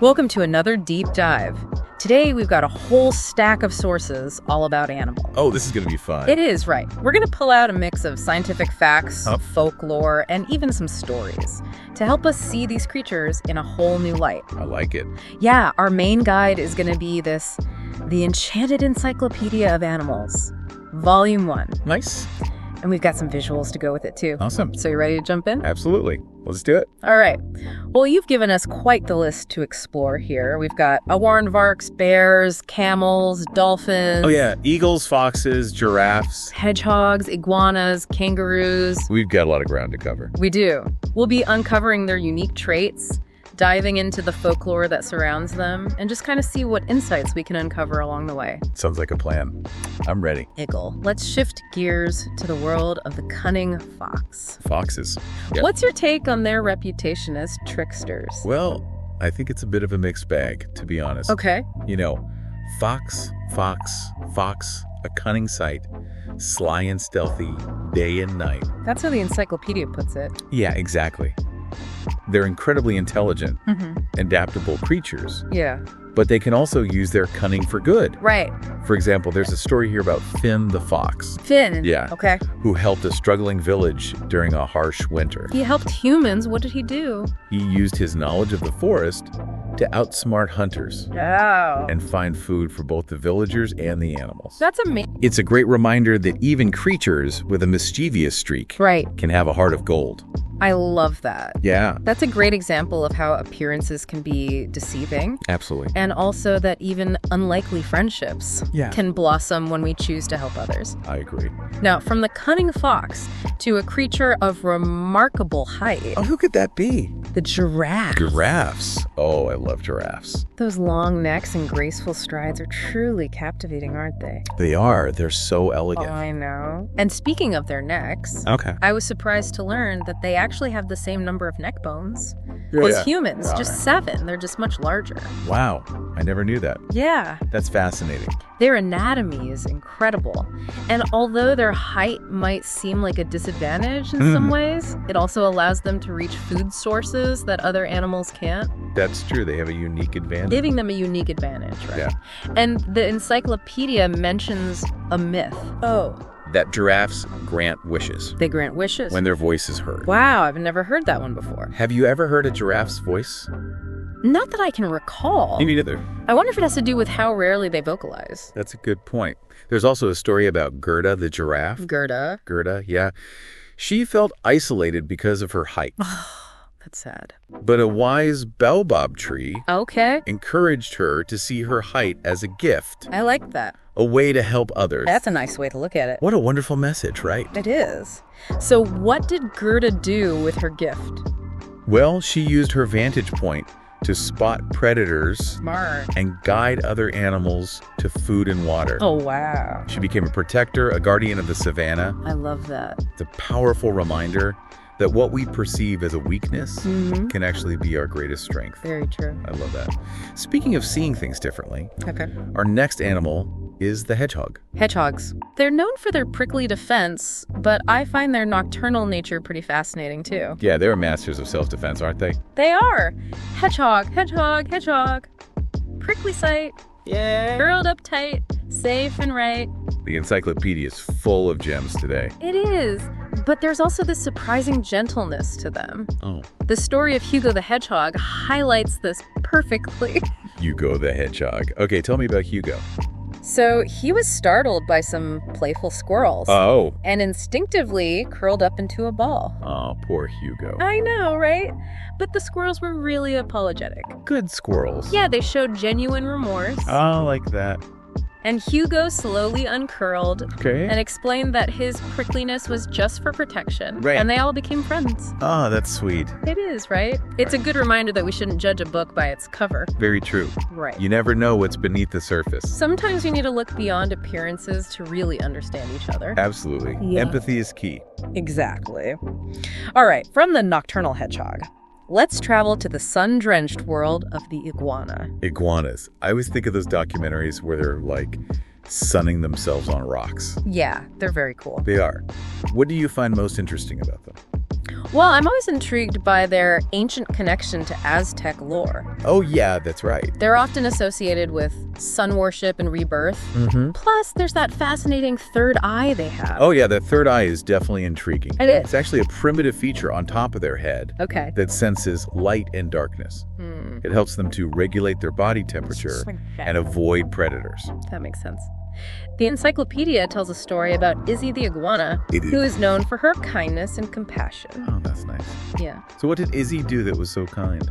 Welcome to another deep dive. Today, we've got a whole stack of sources all about animals. Oh, this is going to be fun. It is, right. We're going to pull out a mix of scientific facts, folklore, and even some stories to help us see these creatures in a whole new light. I like it. Yeah, our main guide is going to be the Enchanted Encyclopedia of Animals, Volume 1. Nice. And we've got some visuals to go with it, too. Awesome. So you ready to jump in? Absolutely. Let's do it. All right. Well, you've given us quite the list to explore here. We've got aardvarks, bears, camels, dolphins. Oh, yeah. Eagles, foxes, giraffes. Hedgehogs, iguanas, kangaroos. We've got a lot of ground to cover. We do. We'll be uncovering their unique traits, diving into the folklore that surrounds them, and just kind of see what insights we can uncover along the way. Sounds like a plan. I'm ready. Eagle. Let's shift gears to the world of the cunning fox. Foxes. Yep. What's your take on their reputation as tricksters? Well, I think it's a bit of a mixed bag, to be honest. Okay. You know, fox, a cunning sight, sly and stealthy, day and night. That's how the encyclopedia puts it. Yeah, exactly. They're incredibly intelligent, adaptable creatures. Yeah. But they can also use their cunning for good. Right. For example, there's a story here about Finn the fox. Finn. Yeah. Okay. Who helped a struggling village during a harsh winter. He helped humans. What did he do? He used his knowledge of the forest to outsmart hunters Oh. and find food for both the villagers and the animals. That's amazing. It's a great reminder that even creatures with a mischievous streak Right. can have a heart of gold. I love that. Yeah, That's a great example of how appearances can be deceiving, absolutely. and also that even unlikely friendships can blossom when we choose to help others. I agree. Now, from the cunning fox to a creature of remarkable height, Oh, who could that be? the giraffe. Giraffes. Oh, I love giraffes. Those long necks and graceful strides are truly captivating, aren't they? They are. They're so Oh, elegant. I know. And speaking of their necks, Okay. I was surprised to learn that they actually have the same number of neck bones Oh, as yeah. humans, Wow. just 7. They're just much larger. Wow. I never knew that. Yeah. That's fascinating. Their anatomy is incredible. And although their height might seem like a disadvantage in some ways, it also allows them to reach food sources that other animals can't, That's true. They have a unique advantage. giving them a unique advantage, right? Yeah. And the encyclopedia mentions a myth. Oh. That giraffes grant wishes They grant wishes. when their voice is heard. Wow, I've never heard that one before. Have you ever heard a giraffe's voice? Not that I can recall. Me neither. I wonder if it has to do with how rarely they vocalize. That's a good point. There's also a story about Gerda the giraffe. Gerda. Gerda, yeah. She felt isolated because of her height. That's sad. But a wise baobab tree Okay. encouraged her to see her height as a gift, I like that. a way to help others. That's a nice way to look at it. What a wonderful message, right? It is. So what did Gerda do with her gift? Well, she used her vantage point to spot predators Smart. and guide other animals to food and water. Oh, wow. She became a protector, a guardian of the savannah. I love that. It's a powerful reminder that what we perceive as a weakness can actually be our greatest strength. Very true. I love that. Speaking of seeing things differently, Okay. our next animal is the hedgehog. Hedgehogs. They're known for their prickly defense, but I find their nocturnal nature pretty fascinating, too. Yeah, they're masters of self-defense, aren't they? They are. Hedgehog, hedgehog, hedgehog. Prickly sight, Yeah. curled up tight, safe and right. The encyclopedia is full of gems today. It is. But there's also this surprising gentleness to them. Oh. The story of Hugo the Hedgehog highlights this perfectly. Hugo the hedgehog. Okay, tell me about Hugo. So he was startled by some playful squirrels Oh. and instinctively curled up into a ball. Oh, poor Hugo. I know, right? But the squirrels were really apologetic. Good squirrels. Yeah, they showed genuine remorse. Oh, like that. And Hugo slowly uncurled Okay. and explained that his prickliness was just for protection. Right. And they all became friends. Oh, that's sweet. It is, right? It's a good reminder that we shouldn't judge a book by its cover. Very true. Right. You never know what's beneath the surface. Sometimes we need to look beyond appearances to really understand each other. Absolutely. Yeah. Empathy is key. Exactly. All right, from the nocturnal hedgehog, let's travel to the sun-drenched world of the iguana. Iguanas. I always think of those documentaries where they're like sunning themselves on rocks. Yeah, they're very cool. They are. What do you find most interesting about them? Well, I'm always intrigued by their ancient connection to Aztec lore. Oh, yeah, that's right. They're often associated with sun worship and rebirth. Plus, there's that fascinating third eye they have. Oh, yeah, that third eye is definitely intriguing. It is. It's actually a primitive feature on top of their head Okay. that senses light and darkness. It helps them to regulate their body temperature and avoid predators. That makes sense. The encyclopedia tells a story about Izzy the iguana, It is- who is known for her kindness and compassion. Oh, that's nice. Yeah. So what did Izzy do that was so kind?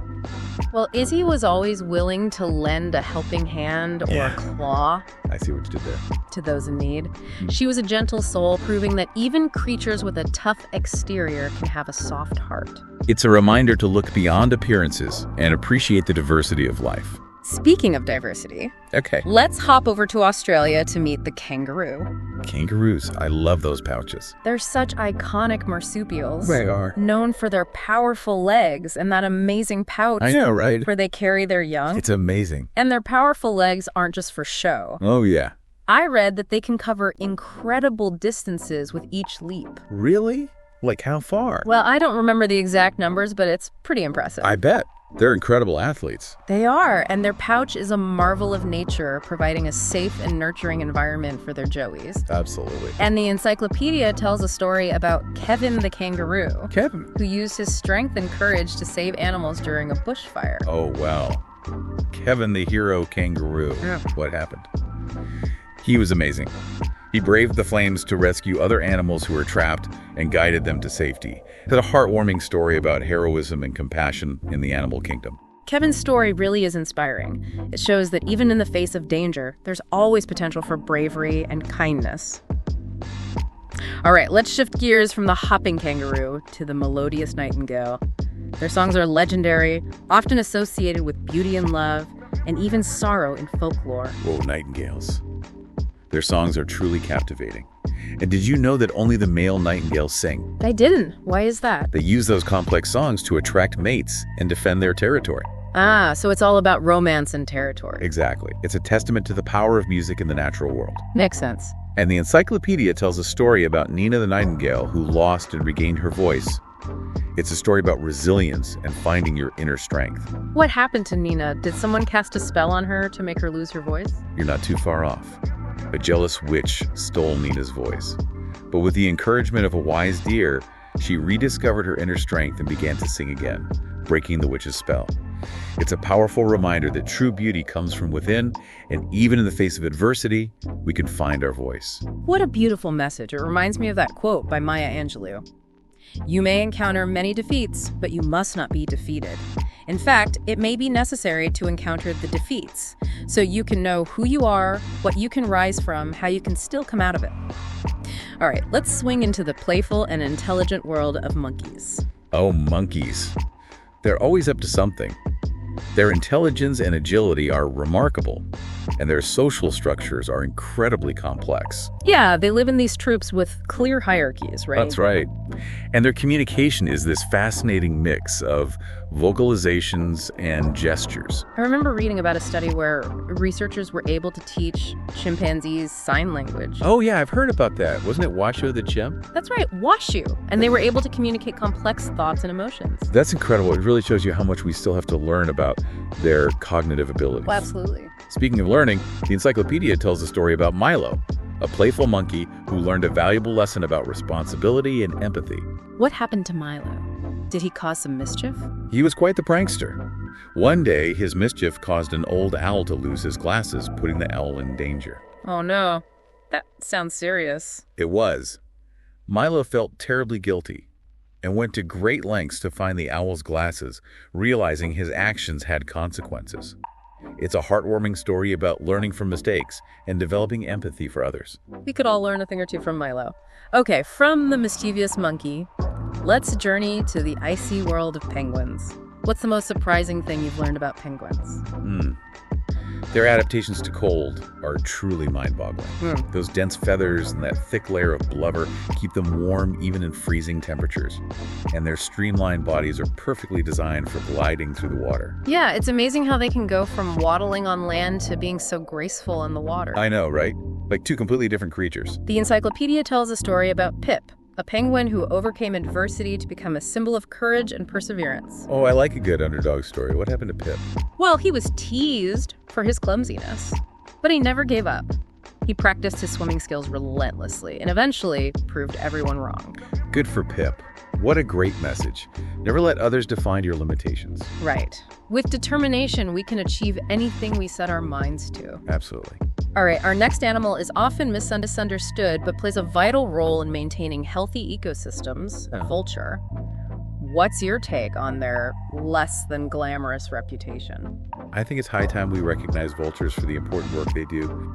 Well, Izzy was always willing to lend a helping hand or Yeah. a claw I see what you did there. to those in need. She was a gentle soul, proving that even creatures with a tough exterior can have a soft heart. It's a reminder to look beyond appearances and appreciate the diversity of life. Speaking of diversity, Okay. let's hop over to Australia to meet the kangaroo. Kangaroos. I love those pouches. They're such iconic marsupials. They are. Known for their powerful legs and that amazing pouch I know, right? where they carry their young. It's amazing. And their powerful legs aren't just for show. Oh, yeah. I read that they can cover incredible distances with each leap. Really? Like how far? Well, I don't remember the exact numbers, but it's pretty impressive. I bet. They're incredible athletes. They are, and their pouch is a marvel of nature, providing a safe and nurturing environment for their joeys. Absolutely. And the encyclopedia tells a story about Kevin the kangaroo, Kevin. who used his strength and courage to save animals during a bushfire. Oh, wow. Kevin the hero kangaroo. Yeah. What happened? He was amazing. He braved the flames to rescue other animals who were trapped and guided them to safety. It's a heartwarming story about heroism and compassion in the animal kingdom. Kevin's story really is inspiring. It shows that even in the face of danger, there's always potential for bravery and kindness. All right, let's shift gears from the hopping kangaroo to the melodious nightingale. Their songs are legendary, often associated with beauty and love, and even sorrow in folklore. Whoa, nightingales. Their songs are truly captivating. And did you know that only the male nightingales sing? I didn't. Why is that? They use those complex songs to attract mates and defend their territory. Ah, so it's all about romance and territory. Exactly. It's a testament to the power of music in the natural world. Makes sense. And the encyclopedia tells a story about Nina the nightingale who lost and regained her voice. It's a story about resilience and finding your inner strength. What happened to Nina? Did someone cast a spell on her to make her lose her voice? You're not too far off. A jealous witch stole Nina's voice. But with the encouragement of a wise deer, she rediscovered her inner strength and began to sing again, breaking the witch's spell. It's a powerful reminder that true beauty comes from within, and even in the face of adversity, we can find our voice. What a beautiful message. It reminds me of that quote by Maya Angelou. You may encounter many defeats, but you must not be defeated. In fact, it may be necessary to encounter the defeats, so you can know who you are, what you can rise from, how you can still come out of it. All right, let's swing into the playful and intelligent world of monkeys. Oh, monkeys. They're always up to something. Their intelligence and agility are remarkable, and their social structures are incredibly complex. Yeah, they live in these troops with clear hierarchies, right? That's right. And their communication is this fascinating mix of vocalizations and gestures. I remember reading about a study where researchers were able to teach chimpanzees sign language. Oh, yeah, I've heard about that. Wasn't it Washoe the chimp? That's right, Washoe. And they were able to communicate complex thoughts and emotions. That's incredible. It really shows you how much we still have to learn about their cognitive abilities. Well, absolutely. Speaking of learning, the encyclopedia tells a story about Milo, a playful monkey who learned a valuable lesson about responsibility and empathy. What happened to Milo? Did he cause some mischief? He was quite the prankster. One day, his mischief caused an old owl to lose his glasses, putting the owl in danger. Oh no, that sounds serious. It was. Milo felt terribly guilty and went to great lengths to find the owl's glasses, realizing his actions had consequences. It's a heartwarming story about learning from mistakes and developing empathy for others. We could all learn a thing or two from Milo. Okay, from the mischievous monkey, let's journey to the icy world of penguins. What's the most surprising thing you've learned about penguins? Their adaptations to cold are truly mind-boggling. Those dense feathers and that thick layer of blubber keep them warm even in freezing temperatures. And their streamlined bodies are perfectly designed for gliding through the water. Yeah, it's amazing how they can go from waddling on land to being so graceful in the water. I know, right? Like two completely different creatures. The encyclopedia tells a story about Pip, a penguin who overcame adversity to become a symbol of courage and perseverance. Oh, I like a good underdog story. What happened to Pip? Well, he was teased for his clumsiness, but he never gave up. He practiced his swimming skills relentlessly and eventually proved everyone wrong. Good for Pip. What a great message. Never let others define your limitations. Right. With determination, we can achieve anything we set our minds to. Absolutely. All right, our next animal is often misunderstood but plays a vital role in maintaining healthy ecosystems, a vulture. What's your take on their less than glamorous reputation? I think it's high time we recognize vultures for the important work they do.